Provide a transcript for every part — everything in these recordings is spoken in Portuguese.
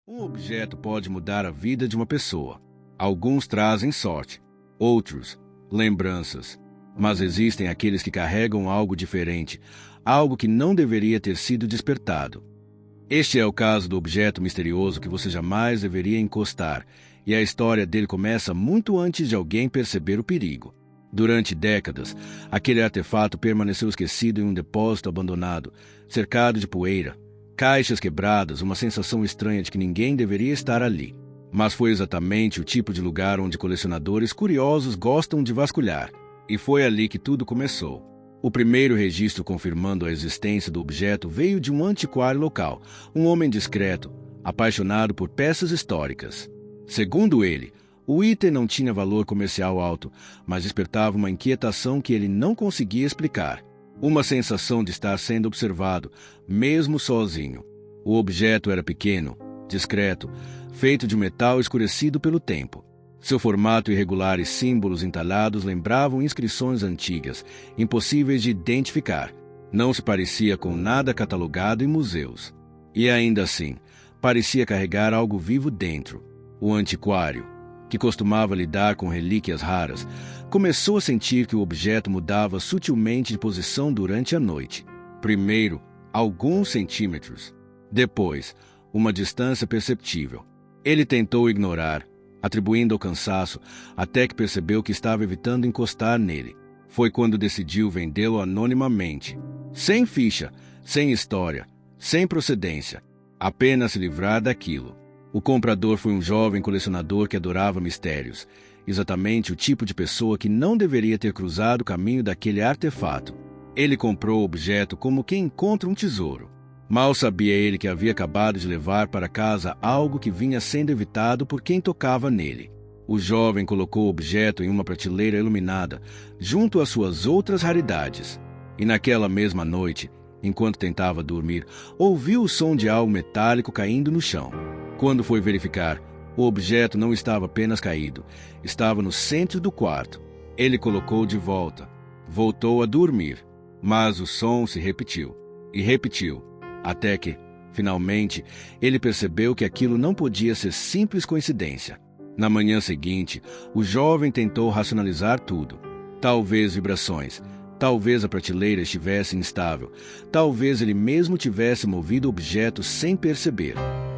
Um objeto pode mudar a vida de uma pessoa. Alguns trazem sorte, outros, lembranças. Mas existem aqueles que carregam algo diferente, algo que não deveria ter sido despertado. Este é o caso do objeto misterioso que você jamais deveria encostar, e a história dele começa muito antes de alguém perceber o perigo. Durante décadas, aquele artefato permaneceu esquecido em um depósito abandonado, cercado de poeira, caixas quebradas, uma sensação estranha de que ninguém deveria estar ali. Mas foi exatamente o tipo de lugar onde colecionadores curiosos gostam de vasculhar. E foi ali que tudo começou. O primeiro registro confirmando a existência do objeto veio de um antiquário local, um homem discreto, apaixonado por peças históricas. Segundo ele, o item não tinha valor comercial alto, mas despertava uma inquietação que ele não conseguia explicar. Uma sensação de estar sendo observado, mesmo sozinho. O objeto era pequeno, discreto, feito de metal escurecido pelo tempo. Seu formato irregular e símbolos entalhados lembravam inscrições antigas, impossíveis de identificar. Não se parecia com nada catalogado em museus. E ainda assim, parecia carregar algo vivo dentro. O antiquário, que costumava lidar com relíquias raras, começou a sentir que o objeto mudava sutilmente de posição durante a noite. Primeiro, alguns centímetros. Depois, uma distância perceptível. Ele tentou ignorar, atribuindo ao cansaço, até que percebeu que estava evitando encostar nele. Foi quando decidiu vendê-lo anonimamente. Sem ficha, sem história, sem procedência. Apenas se livrar daquilo. O comprador foi um jovem colecionador que adorava mistérios. Exatamente o tipo de pessoa que não deveria ter cruzado o caminho daquele artefato. Ele comprou o objeto como quem encontra um tesouro. Mal sabia ele que havia acabado de levar para casa algo que vinha sendo evitado por quem tocava nele. O jovem colocou o objeto em uma prateleira iluminada, junto às suas outras raridades. E naquela mesma noite, enquanto tentava dormir, ouviu o som de algo metálico caindo no chão. Quando foi verificar, o objeto não estava apenas caído, estava no centro do quarto. Ele colocou de volta. Voltou a dormir, mas o som se repetiu, e repetiu, até que, finalmente, ele percebeu que aquilo não podia ser simples coincidência. Na manhã seguinte, o jovem tentou racionalizar tudo. Talvez vibrações, talvez a prateleira estivesse instável, talvez ele mesmo tivesse movido o objeto sem perceber.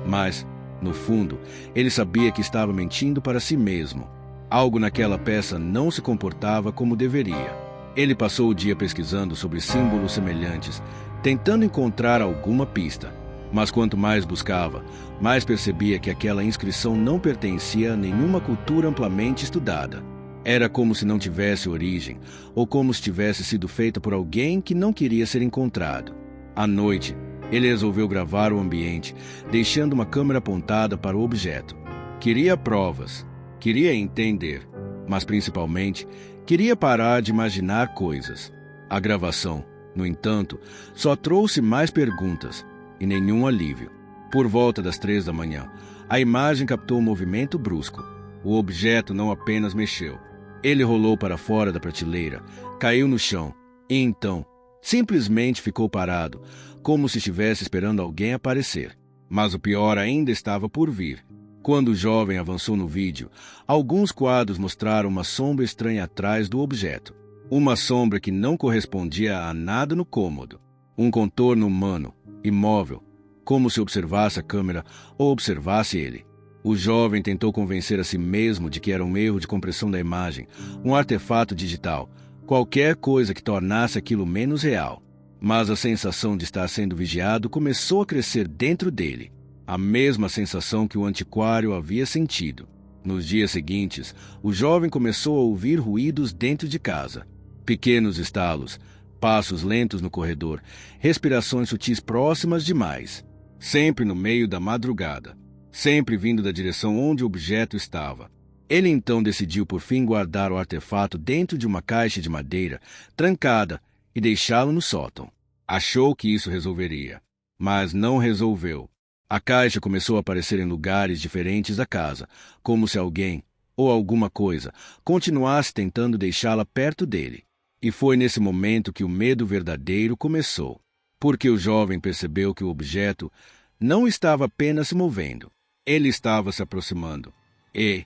Mas, no fundo, ele sabia que estava mentindo para si mesmo. Algo naquela peça não se comportava como deveria. Ele passou o dia pesquisando sobre símbolos semelhantes, tentando encontrar alguma pista. Mas quanto mais buscava, mais percebia que aquela inscrição não pertencia a nenhuma cultura amplamente estudada. Era como se não tivesse origem, ou como se tivesse sido feita por alguém que não queria ser encontrado. À noite, ele resolveu gravar o ambiente, deixando uma câmera apontada para o objeto. Queria provas, queria entender, mas principalmente, queria parar de imaginar coisas. A gravação, no entanto, só trouxe mais perguntas e nenhum alívio. Por volta das 3 da manhã, a imagem captou um movimento brusco. O objeto não apenas mexeu. Ele rolou para fora da prateleira, caiu no chão e então, simplesmente ficou parado, como se estivesse esperando alguém aparecer. Mas o pior ainda estava por vir. Quando o jovem avançou no vídeo, alguns quadros mostraram uma sombra estranha atrás do objeto. Uma sombra que não correspondia a nada no cômodo. Um contorno humano, imóvel, como se observasse a câmera ou observasse ele. O jovem tentou convencer a si mesmo de que era um erro de compressão da imagem, um artefato digital, qualquer coisa que tornasse aquilo menos real. Mas a sensação de estar sendo vigiado começou a crescer dentro dele. A mesma sensação que o antiquário havia sentido. Nos dias seguintes, o jovem começou a ouvir ruídos dentro de casa. Pequenos estalos, passos lentos no corredor, respirações sutis próximas demais. Sempre no meio da madrugada. Sempre vindo da direção onde o objeto estava. Ele então decidiu por fim guardar o artefato dentro de uma caixa de madeira, trancada, e deixá-lo no sótão. Achou que isso resolveria. Mas não resolveu. A caixa começou a aparecer em lugares diferentes da casa, como se alguém, ou alguma coisa, continuasse tentando deixá-la perto dele. E foi nesse momento que o medo verdadeiro começou, porque o jovem percebeu que o objeto não estava apenas se movendo. Ele estava se aproximando. E,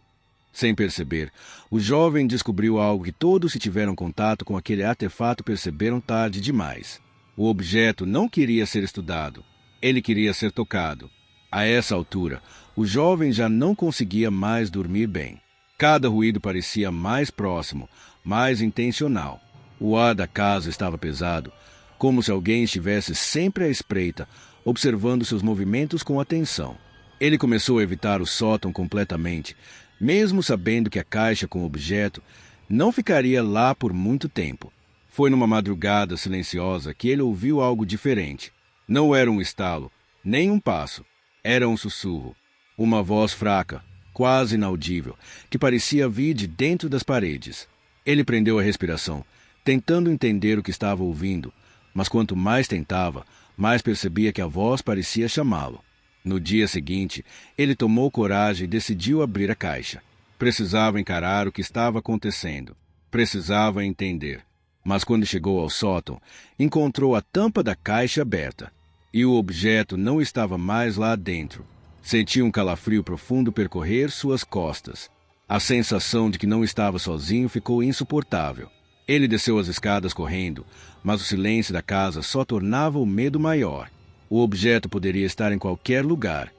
sem perceber, o jovem descobriu algo que todos que tiveram contato com aquele artefato perceberam tarde demais. O objeto não queria ser estudado. Ele queria ser tocado. A essa altura, o jovem já não conseguia mais dormir bem. Cada ruído parecia mais próximo, mais intencional. O ar da casa estava pesado, como se alguém estivesse sempre à espreita, observando seus movimentos com atenção. Ele começou a evitar o sótão completamente, mesmo sabendo que a caixa com o objeto não ficaria lá por muito tempo. Foi numa madrugada silenciosa que ele ouviu algo diferente. Não era um estalo, nem um passo. Era um sussurro. Uma voz fraca, quase inaudível, que parecia vir de dentro das paredes. Ele prendeu a respiração, tentando entender o que estava ouvindo, mas quanto mais tentava, mais percebia que a voz parecia chamá-lo. No dia seguinte, ele tomou coragem e decidiu abrir a caixa. Precisava encarar o que estava acontecendo. Precisava entender. Mas quando chegou ao sótão, encontrou a tampa da caixa aberta. E o objeto não estava mais lá dentro. Sentiu um calafrio profundo percorrer suas costas. A sensação de que não estava sozinho ficou insuportável. Ele desceu as escadas correndo, mas o silêncio da casa só tornava o medo maior. O objeto poderia estar em qualquer lugar.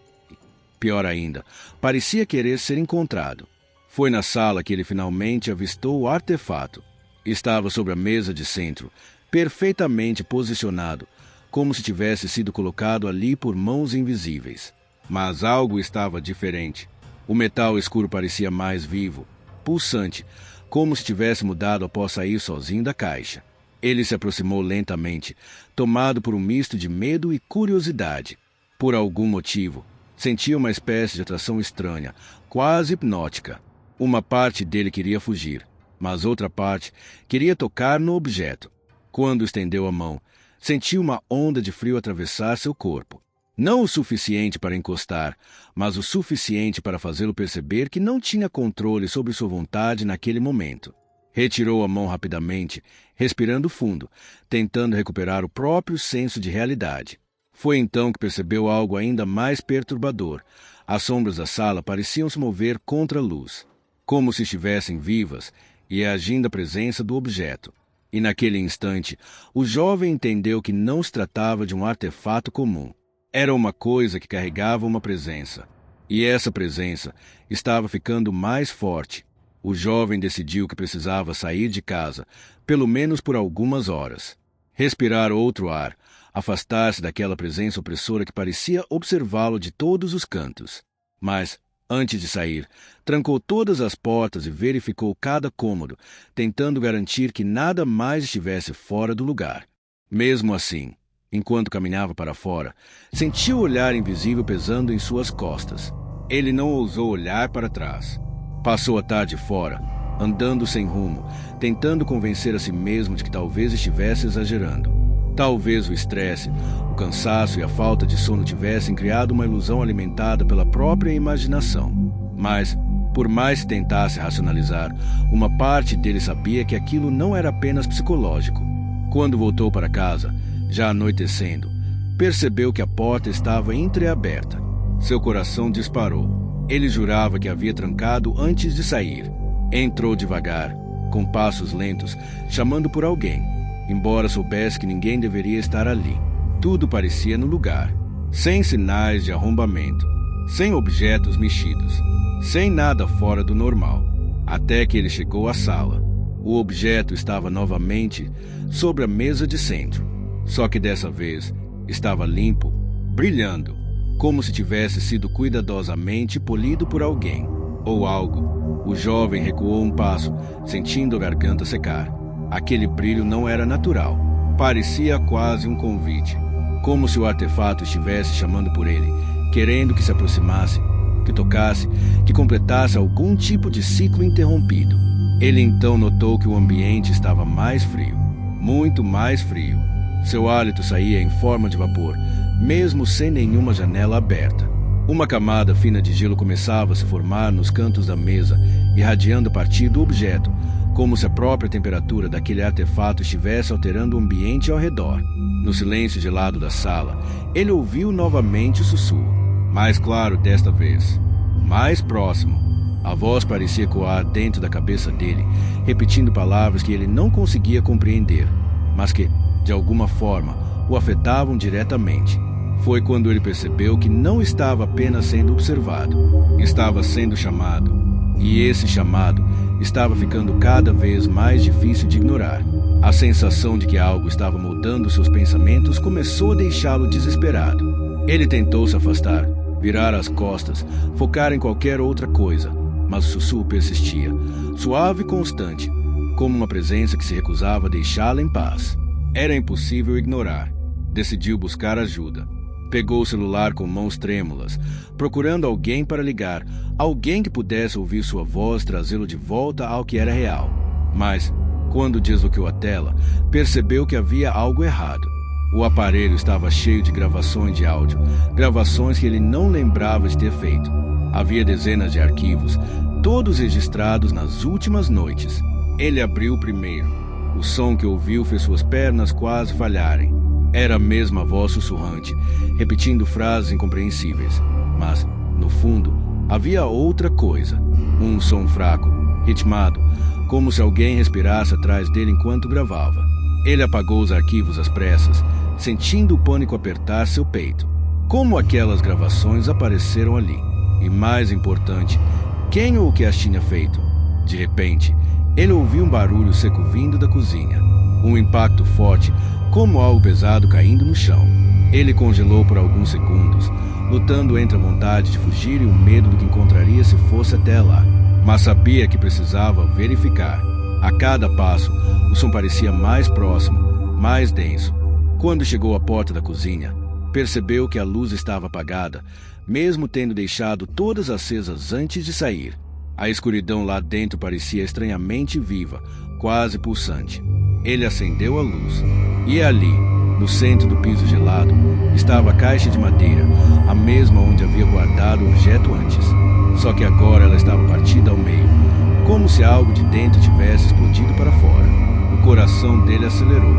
Pior ainda, parecia querer ser encontrado. Foi na sala que ele finalmente avistou o artefato. Estava sobre a mesa de centro, perfeitamente posicionado, como se tivesse sido colocado ali por mãos invisíveis. Mas algo estava diferente. O metal escuro parecia mais vivo, pulsante, como se tivesse mudado após sair sozinho da caixa. Ele se aproximou lentamente, tomado por um misto de medo e curiosidade. Por algum motivo, sentia uma espécie de atração estranha, quase hipnótica. Uma parte dele queria fugir, mas outra parte queria tocar no objeto. Quando estendeu a mão, sentiu uma onda de frio atravessar seu corpo. Não o suficiente para encostar, mas o suficiente para fazê-lo perceber que não tinha controle sobre sua vontade naquele momento. Retirou a mão rapidamente, respirando fundo, tentando recuperar o próprio senso de realidade. Foi então que percebeu algo ainda mais perturbador. As sombras da sala pareciam se mover contra a luz, como se estivessem vivas e agindo à presença do objeto. E naquele instante, o jovem entendeu que não se tratava de um artefato comum. Era uma coisa que carregava uma presença. E essa presença estava ficando mais forte. O jovem decidiu que precisava sair de casa, pelo menos por algumas horas. Respirar outro ar, afastar-se daquela presença opressora que parecia observá-lo de todos os cantos. Mas, antes de sair, trancou todas as portas e verificou cada cômodo, tentando garantir que nada mais estivesse fora do lugar. Mesmo assim, enquanto caminhava para fora, sentiu o olhar invisível pesando em suas costas. Ele não ousou olhar para trás. Passou a tarde fora, andando sem rumo, tentando convencer a si mesmo de que talvez estivesse exagerando. Talvez o estresse, o cansaço e a falta de sono tivessem criado uma ilusão alimentada pela própria imaginação. Mas, por mais que tentasse racionalizar, uma parte dele sabia que aquilo não era apenas psicológico. Quando voltou para casa, já anoitecendo, percebeu que a porta estava entreaberta. Seu coração disparou. Ele jurava que havia trancado antes de sair. Entrou devagar, com passos lentos, chamando por alguém, embora soubesse que ninguém deveria estar ali. Tudo parecia no lugar, sem sinais de arrombamento, sem objetos mexidos, sem nada fora do normal, até que ele chegou à sala. O objeto estava novamente sobre a mesa de centro, só que dessa vez estava limpo, brilhando, como se tivesse sido cuidadosamente polido por alguém ou algo. O jovem recuou um passo, sentindo a garganta secar. Aquele brilho não era natural. Parecia quase um convite, como se o artefato estivesse chamando por ele, querendo que se aproximasse, que tocasse, que completasse algum tipo de ciclo interrompido. Ele então notou que o ambiente estava mais frio, muito mais frio. Seu hálito saía em forma de vapor, mesmo sem nenhuma janela aberta. Uma camada fina de gelo começava a se formar nos cantos da mesa, irradiando a partir do objeto, como se a própria temperatura daquele artefato estivesse alterando o ambiente ao redor. No silêncio gelado da sala, ele ouviu novamente o sussurro. Mais claro desta vez. Mais próximo. A voz parecia ecoar dentro da cabeça dele, repetindo palavras que ele não conseguia compreender, mas que, de alguma forma, o afetavam diretamente. Foi quando ele percebeu que não estava apenas sendo observado, estava sendo chamado. E esse chamado estava ficando cada vez mais difícil de ignorar. A sensação de que algo estava mudando seus pensamentos começou a deixá-lo desesperado. Ele tentou se afastar, virar as costas, focar em qualquer outra coisa, mas o sussurro persistia, suave e constante, como uma presença que se recusava a deixá-lo em paz. Era impossível ignorar. Decidiu buscar ajuda. Pegou o celular com mãos trêmulas, procurando alguém para ligar, alguém que pudesse ouvir sua voz, trazê-lo de volta ao que era real. Mas, quando desbloqueou a tela, percebeu que havia algo errado. O aparelho estava cheio de gravações de áudio, gravações que ele não lembrava de ter feito. Havia dezenas de arquivos, todos registrados nas últimas noites. Ele abriu o primeiro. O som que ouviu fez suas pernas quase falharem. Era a mesma voz sussurrante, repetindo frases incompreensíveis. Mas, no fundo, havia outra coisa. Um som fraco, ritmado, como se alguém respirasse atrás dele enquanto gravava. Ele apagou os arquivos às pressas, sentindo o pânico apertar seu peito. Como aquelas gravações apareceram ali? E mais importante, quem ou o que as tinha feito? De repente, ele ouviu um barulho seco vindo da cozinha. Um impacto forte, como algo pesado caindo no chão. Ele congelou por alguns segundos, lutando entre a vontade de fugir e o medo do que encontraria se fosse até lá. Mas sabia que precisava verificar. A cada passo, o som parecia mais próximo, mais denso. Quando chegou à porta da cozinha, percebeu que a luz estava apagada, mesmo tendo deixado todas acesas antes de sair. A escuridão lá dentro parecia estranhamente viva, quase pulsante. Ele acendeu a luz. E ali, no centro do piso gelado, estava a caixa de madeira, a mesma onde havia guardado o objeto antes. Só que agora ela estava partida ao meio, como se algo de dentro tivesse explodido para fora. O coração dele acelerou.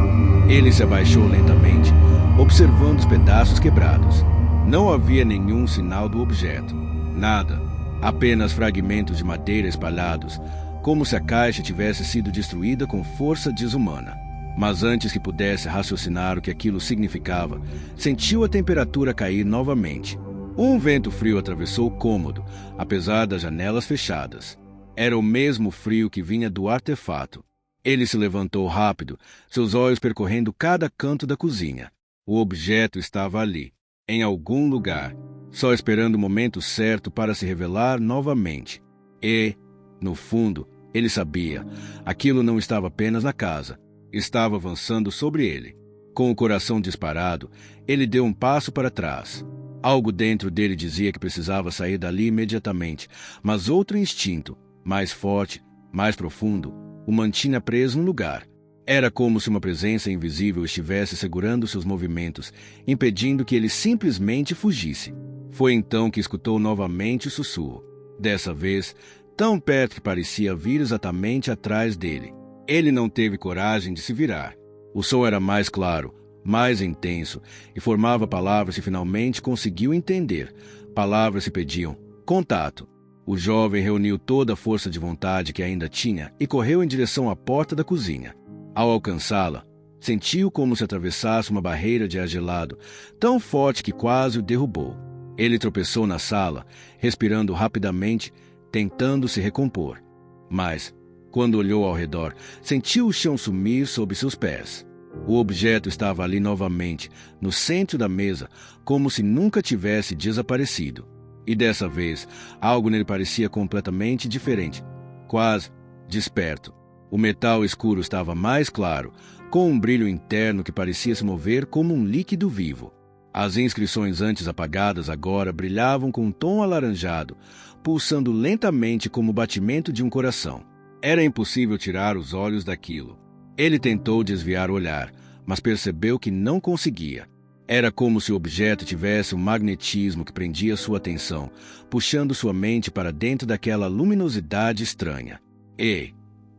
Ele se abaixou lentamente, observando os pedaços quebrados. Não havia nenhum sinal do objeto. Nada. Apenas fragmentos de madeira espalhados, como se a caixa tivesse sido destruída com força desumana. Mas antes que pudesse raciocinar o que aquilo significava, sentiu a temperatura cair novamente. Um vento frio atravessou o cômodo, apesar das janelas fechadas. Era o mesmo frio que vinha do artefato. Ele se levantou rápido, seus olhos percorrendo cada canto da cozinha. O objeto estava ali, em algum lugar, só esperando o momento certo para se revelar novamente. E, no fundo, ele sabia, aquilo não estava apenas na casa, estava avançando sobre ele. Com o coração disparado, ele deu um passo para trás. Algo dentro dele dizia que precisava sair dali imediatamente, mas outro instinto, mais forte, mais profundo, o mantinha preso no lugar. Era como se uma presença invisível estivesse segurando seus movimentos, impedindo que ele simplesmente fugisse. Foi então que escutou novamente o sussurro. Dessa vez, tão perto que parecia vir exatamente atrás dele. Ele não teve coragem de se virar. O som era mais claro, mais intenso, e formava palavras que finalmente conseguiu entender. Palavras que pediam contato. O jovem reuniu toda a força de vontade que ainda tinha e correu em direção à porta da cozinha. Ao alcançá-la, sentiu como se atravessasse uma barreira de ar gelado, tão forte que quase o derrubou. Ele tropeçou na sala, respirando rapidamente, tentando se recompor. Mas, quando olhou ao redor, sentiu o chão sumir sob seus pés. O objeto estava ali novamente, no centro da mesa, como se nunca tivesse desaparecido. E dessa vez, algo nele parecia completamente diferente, quase desperto. O metal escuro estava mais claro, com um brilho interno que parecia se mover como um líquido vivo. As inscrições antes apagadas agora brilhavam com um tom alaranjado, pulsando lentamente como o batimento de um coração. Era impossível tirar os olhos daquilo. Ele tentou desviar o olhar, mas percebeu que não conseguia. Era como se o objeto tivesse um magnetismo que prendia sua atenção, puxando sua mente para dentro daquela luminosidade estranha. E,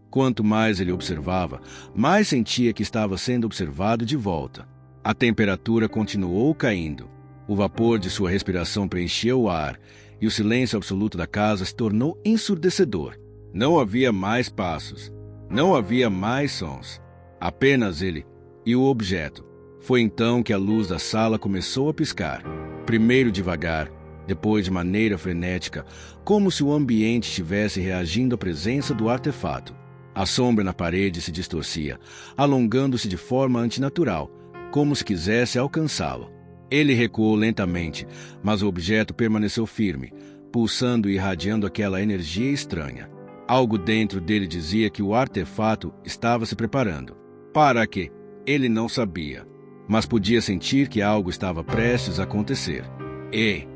quanto mais ele observava, mais sentia que estava sendo observado de volta. A temperatura continuou caindo. O vapor de sua respiração preencheu o ar, e o silêncio absoluto da casa se tornou ensurdecedor. Não havia mais passos. Não havia mais sons. Apenas ele e o objeto. Foi então que a luz da sala começou a piscar. Primeiro devagar, depois de maneira frenética, como se o ambiente estivesse reagindo à presença do artefato. A sombra na parede se distorcia, alongando-se de forma antinatural, como se quisesse alcançá-lo. Ele recuou lentamente, mas o objeto permaneceu firme, pulsando e irradiando aquela energia estranha. Algo dentro dele dizia que o artefato estava se preparando. Para quê? Ele não sabia, mas podia sentir que algo estava prestes a acontecer. E,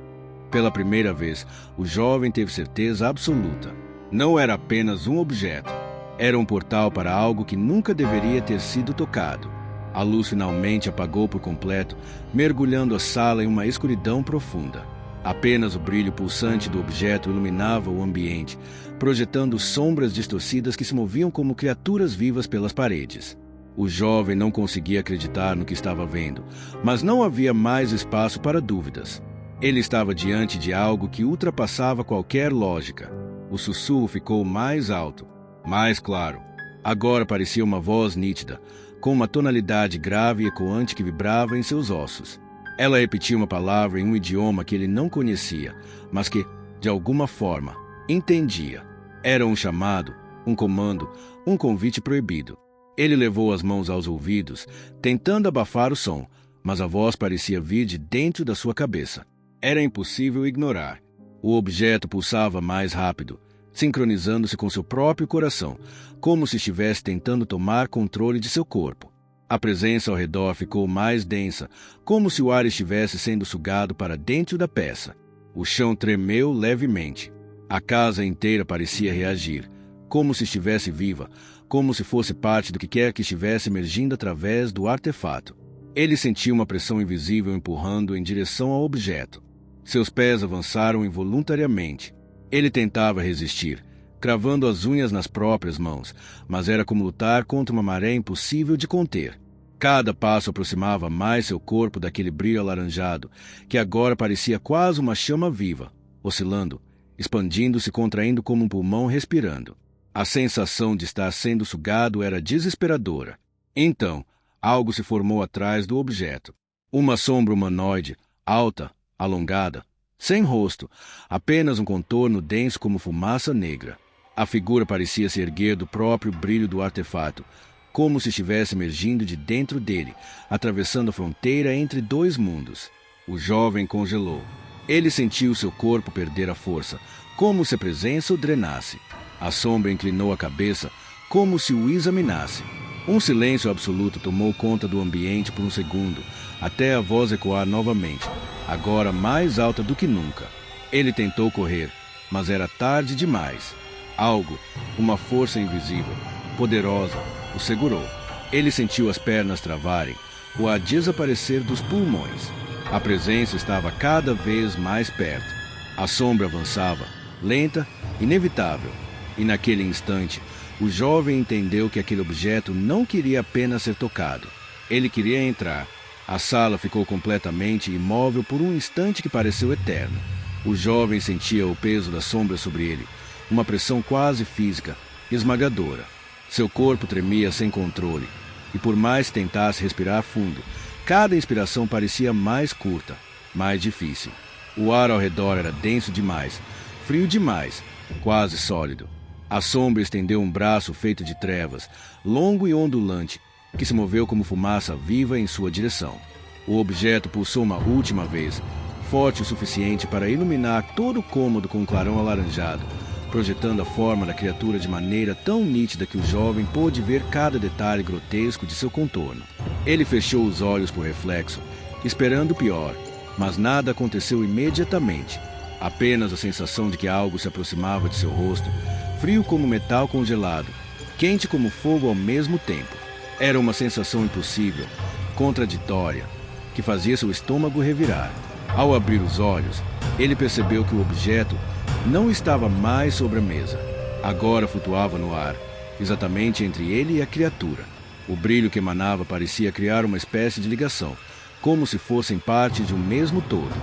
pela primeira vez, o jovem teve certeza absoluta. Não era apenas um objeto. Era um portal para algo que nunca deveria ter sido tocado. A luz finalmente apagou por completo, mergulhando a sala em uma escuridão profunda. Apenas o brilho pulsante do objeto iluminava o ambiente, projetando sombras distorcidas que se moviam como criaturas vivas pelas paredes. O jovem não conseguia acreditar no que estava vendo, mas não havia mais espaço para dúvidas. Ele estava diante de algo que ultrapassava qualquer lógica. O sussurro ficou mais alto, mais claro. Agora parecia uma voz nítida, com uma tonalidade grave e ecoante que vibrava em seus ossos. Ela repetia uma palavra em um idioma que ele não conhecia, mas que, de alguma forma, entendia. Era um chamado, um comando, um convite proibido. Ele levou as mãos aos ouvidos, tentando abafar o som, mas a voz parecia vir de dentro da sua cabeça. Era impossível ignorar. O objeto pulsava mais rápido, sincronizando-se com seu próprio coração, como se estivesse tentando tomar controle de seu corpo. A presença ao redor ficou mais densa, como se o ar estivesse sendo sugado para dentro da peça. O chão tremeu levemente. A casa inteira parecia reagir, como se estivesse viva, como se fosse parte do que quer que estivesse emergindo através do artefato. Ele sentiu uma pressão invisível empurrando em direção ao objeto. Seus pés avançaram involuntariamente. Ele tentava resistir, cravando as unhas nas próprias mãos, mas era como lutar contra uma maré impossível de conter. Cada passo aproximava mais seu corpo daquele brilho alaranjado, que agora parecia quase uma chama viva, oscilando, expandindo-se e contraindo como um pulmão respirando. A sensação de estar sendo sugado era desesperadora. Então, algo se formou atrás do objeto. Uma sombra humanoide, alta, alongada, sem rosto, apenas um contorno denso como fumaça negra. A figura parecia se erguer do próprio brilho do artefato, como se estivesse emergindo de dentro dele, atravessando a fronteira entre dois mundos. O jovem congelou. Ele sentiu seu corpo perder a força, como se a presença o drenasse. A sombra inclinou a cabeça, como se o examinasse. Um silêncio absoluto tomou conta do ambiente por um segundo, até a voz ecoar novamente, agora mais alta do que nunca. Ele tentou correr, mas era tarde demais. Algo, uma força invisível, poderosa, o segurou. Ele sentiu as pernas travarem, o ar desaparecer dos pulmões. A presença estava cada vez mais perto. A sombra avançava, lenta, inevitável. E naquele instante, o jovem entendeu que aquele objeto não queria apenas ser tocado. Ele queria entrar. A sala ficou completamente imóvel por um instante que pareceu eterno. O jovem sentia o peso da sombra sobre ele, uma pressão quase física, esmagadora. Seu corpo tremia sem controle, e por mais que tentasse respirar fundo, cada inspiração parecia mais curta, mais difícil. O ar ao redor era denso demais, frio demais, quase sólido. A sombra estendeu um braço feito de trevas, longo e ondulante, que se moveu como fumaça viva em sua direção. O objeto pulsou uma última vez, forte o suficiente para iluminar todo o cômodo com um clarão alaranjado, projetando a forma da criatura de maneira tão nítida que o jovem pôde ver cada detalhe grotesco de seu contorno. Ele fechou os olhos por reflexo, esperando o pior, mas nada aconteceu imediatamente. Apenas a sensação de que algo se aproximava de seu rosto, frio como metal congelado, quente como fogo ao mesmo tempo. Era uma sensação impossível, contraditória, que fazia seu estômago revirar. Ao abrir os olhos, ele percebeu que o objeto não estava mais sobre a mesa. Agora flutuava no ar, exatamente entre ele e a criatura. O brilho que emanava parecia criar uma espécie de ligação, como se fossem parte de um mesmo todo.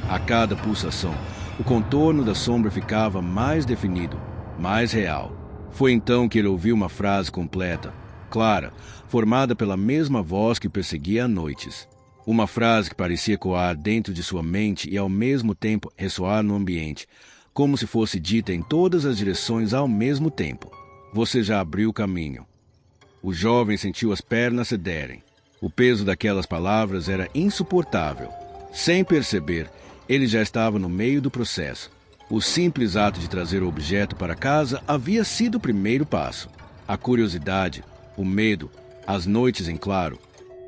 A cada pulsação, o contorno da sombra ficava mais definido, mais real. Foi então que ele ouviu uma frase completa, clara, formada pela mesma voz que o perseguia há noites. Uma frase que parecia ecoar dentro de sua mente e ao mesmo tempo ressoar no ambiente, como se fosse dita em todas as direções ao mesmo tempo. Você já abriu o caminho. O jovem sentiu as pernas cederem. O peso daquelas palavras era insuportável. Sem perceber, ele já estava no meio do processo. O simples ato de trazer o objeto para casa havia sido o primeiro passo. A curiosidade, o medo, as noites em claro,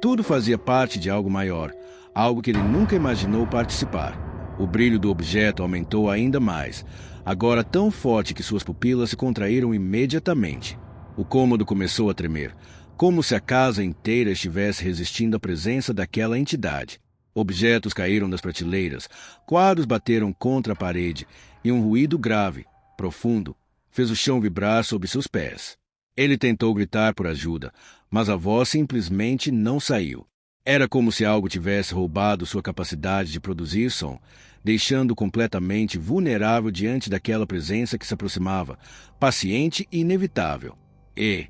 tudo fazia parte de algo maior, algo que ele nunca imaginou participar. O brilho do objeto aumentou ainda mais, agora tão forte que suas pupilas se contraíram imediatamente. O cômodo começou a tremer, como se a casa inteira estivesse resistindo à presença daquela entidade. Objetos caíram das prateleiras, quadros bateram contra a parede, e um ruído grave, profundo, fez o chão vibrar sob seus pés. Ele tentou gritar por ajuda, mas a voz simplesmente não saiu. Era como se algo tivesse roubado sua capacidade de produzir som, deixando-o completamente vulnerável diante daquela presença que se aproximava, paciente e inevitável. E,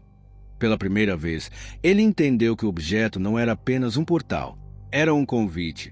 pela primeira vez, ele entendeu que o objeto não era apenas um portal. Era um convite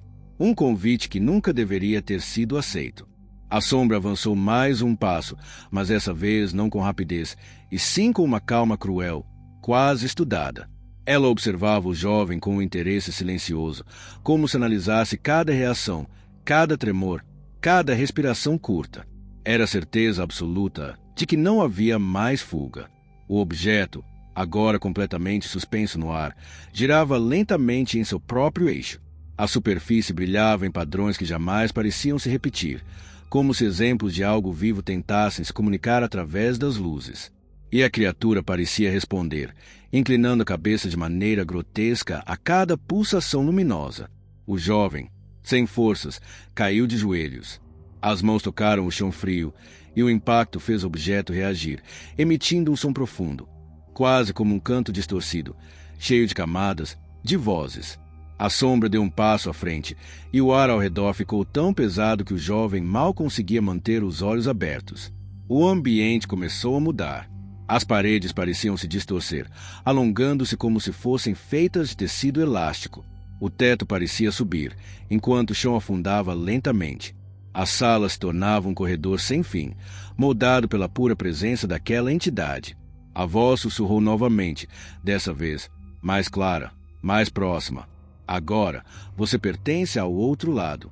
que nunca deveria ter sido aceito. A sombra avançou mais um passo, mas dessa vez não com rapidez, e sim com uma calma cruel, quase estudada. Ela observava o jovem com um interesse silencioso, como se analisasse cada reação, cada tremor, cada respiração curta. Era certeza absoluta de que não havia mais fuga. O objeto, agora completamente suspenso no ar, girava lentamente em seu próprio eixo. A superfície brilhava em padrões que jamais pareciam se repetir, como se exemplos de algo vivo tentassem se comunicar através das luzes. E a criatura parecia responder, inclinando a cabeça de maneira grotesca a cada pulsação luminosa. O jovem, sem forças, caiu de joelhos. As mãos tocaram o chão frio, e o impacto fez o objeto reagir, emitindo um som profundo, quase como um canto distorcido, cheio de camadas, de vozes. A sombra deu um passo à frente, e o ar ao redor ficou tão pesado que o jovem mal conseguia manter os olhos abertos. O ambiente começou a mudar. As paredes pareciam se distorcer, alongando-se como se fossem feitas de tecido elástico. O teto parecia subir, enquanto o chão afundava lentamente. A sala se tornava um corredor sem fim, moldado pela pura presença daquela entidade. A voz sussurrou novamente, dessa vez mais clara, mais próxima. Agora, você pertence ao outro lado.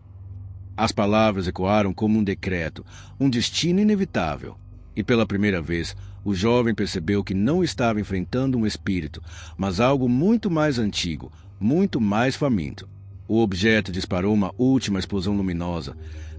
As palavras ecoaram como um decreto, um destino inevitável. E pela primeira vez, o jovem percebeu que não estava enfrentando um espírito, mas algo muito mais antigo, muito mais faminto. O objeto disparou uma última explosão luminosa,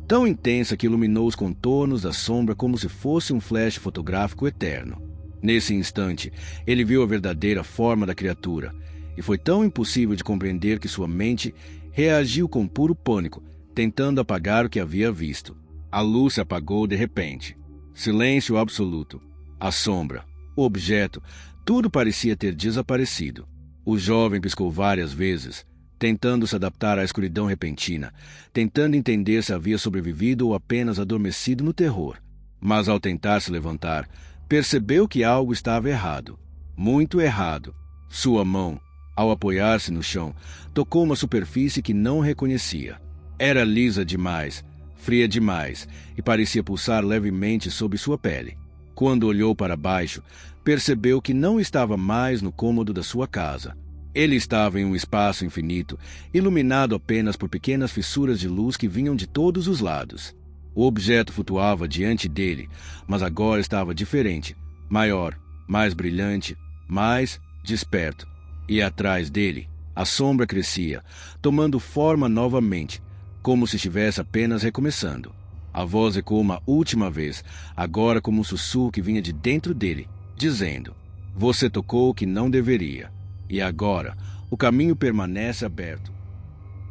tão intensa que iluminou os contornos da sombra como se fosse um flash fotográfico eterno. Nesse instante, ele viu a verdadeira forma da criatura, e foi tão impossível de compreender que sua mente reagiu com puro pânico, tentando apagar o que havia visto. A luz se apagou de repente. Silêncio absoluto. A sombra, o objeto, tudo parecia ter desaparecido. O jovem piscou várias vezes, tentando se adaptar à escuridão repentina, tentando entender se havia sobrevivido ou apenas adormecido no terror. Mas ao tentar se levantar, percebeu que algo estava errado. Muito errado. Sua mão, ao apoiar-se no chão, tocou uma superfície que não reconhecia. Era lisa demais, fria demais, e parecia pulsar levemente sob sua pele. Quando olhou para baixo, percebeu que não estava mais no cômodo da sua casa. Ele estava em um espaço infinito, iluminado apenas por pequenas fissuras de luz que vinham de todos os lados. O objeto flutuava diante dele, mas agora estava diferente, maior, mais brilhante, mais desperto. E atrás dele, a sombra crescia, tomando forma novamente, como se estivesse apenas recomeçando. A voz ecoou uma última vez, agora como um sussurro que vinha de dentro dele, dizendo: "Você tocou o que não deveria. E agora, o caminho permanece aberto."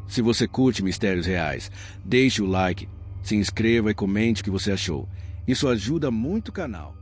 Se você curte Mistérios Reais, deixe o like, se inscreva e comente o que você achou. Isso ajuda muito o canal.